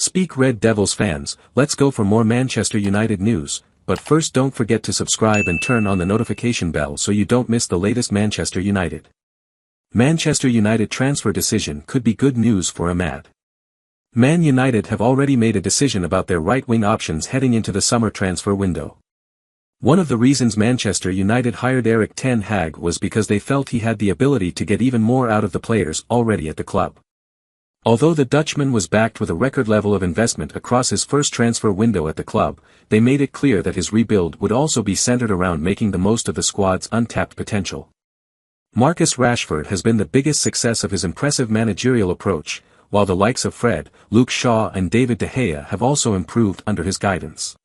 Speak Red Devils fans, let's go for more Manchester United news, but first don't forget to subscribe and turn on the notification bell so you don't miss the latest Manchester United. Manchester United transfer decision could be good news for Ahmad. Man United have already made a decision about their right-wing options heading into the summer transfer window. One of the reasons Manchester United hired Erik ten Hag was because they felt he had the ability to get even more out of the players already at the club. Although the Dutchman was backed with a record level of investment across his first transfer window at the club, they made it clear that his rebuild would also be centered around making the most of the squad's untapped potential. Marcus Rashford has been the biggest success of his impressive managerial approach, while the likes of Fred, Luke Shaw and David De Gea have also improved under his guidance.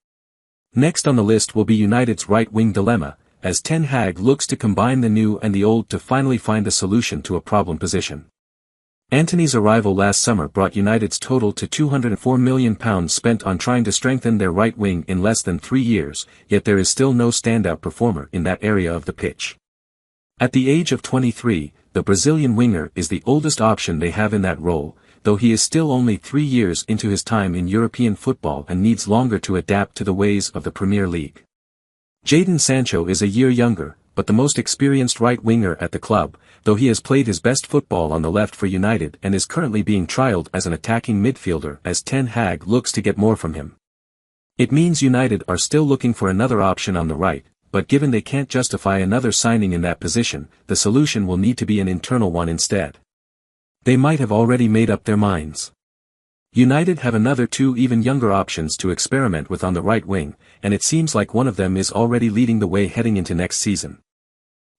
Next on the list will be United's right-wing dilemma, as Ten Hag looks to combine the new and the old to finally find a solution to a problem position. Antony's arrival last summer brought United's total to £204 million spent on trying to strengthen their right wing in less than 3 years, yet there is still no standout performer in that area of the pitch. At the age of 23, the Brazilian winger is the oldest option they have in that role, though he is still only 3 years into his time in European football and needs longer to adapt to the ways of the Premier League. Jadon Sancho is a year younger, but the most experienced right winger at the club, though he has played his best football on the left for United and is currently being trialled as an attacking midfielder as Ten Hag looks to get more from him. It means United are still looking for another option on the right, but given they can't justify another signing in that position, the solution will need to be an internal one instead. They might have already made up their minds. United have another 2 even younger options to experiment with on the right wing, and it seems like one of them is already leading the way heading into next season.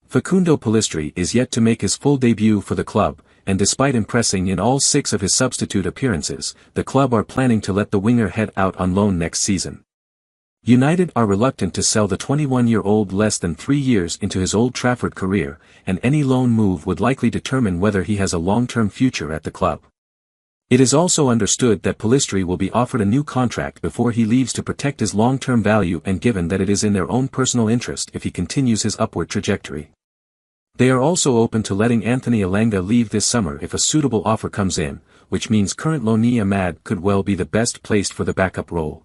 Facundo Pellistri is yet to make his full debut for the club, and despite impressing in all 6 of his substitute appearances, the club are planning to let the winger head out on loan next season. United are reluctant to sell the 21-year-old less than 3 years into his Old Trafford career, and any loan move would likely determine whether he has a long-term future at the club. It is also understood that Pellistri will be offered a new contract before he leaves to protect his long-term value, and given that it is in their own personal interest if he continues his upward trajectory. They are also open to letting Anthony Elanga leave this summer if a suitable offer comes in, which means current loanee Ahmad could well be the best placed for the backup role.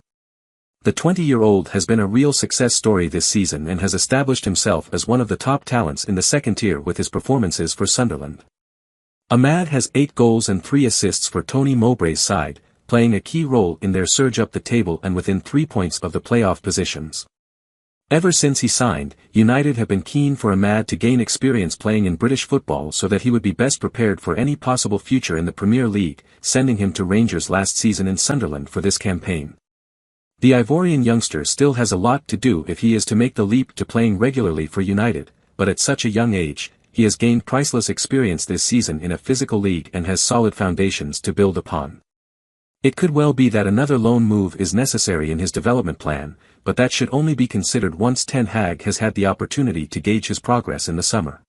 The 20-year-old has been a real success story this season and has established himself as one of the top talents in the second tier with his performances for Sunderland. Ahmad has 8 goals and 3 assists for Tony Mowbray's side, playing a key role in their surge up the table and within 3 points of the playoff positions. Ever since he signed, United have been keen for Ahmad to gain experience playing in British football so that he would be best prepared for any possible future in the Premier League, sending him to Rangers last season in Sunderland for this campaign. The Ivorian youngster still has a lot to do if he is to make the leap to playing regularly for United, but at such a young age, he has gained priceless experience this season in a physical league and has solid foundations to build upon. It could well be that another loan move is necessary in his development plan, but that should only be considered once Ten Hag has had the opportunity to gauge his progress in the summer.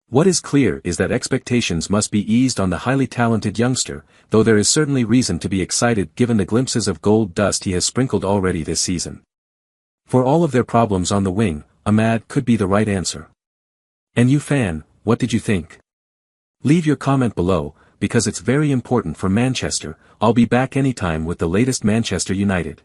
What is clear is that expectations must be eased on the highly talented youngster, though there is certainly reason to be excited given the glimpses of gold dust he has sprinkled already this season. For all of their problems on the wing, Ahmad could be the right answer. And you fan, what did you think? Leave your comment below, because it's very important for Manchester. I'll be back anytime with the latest Manchester United.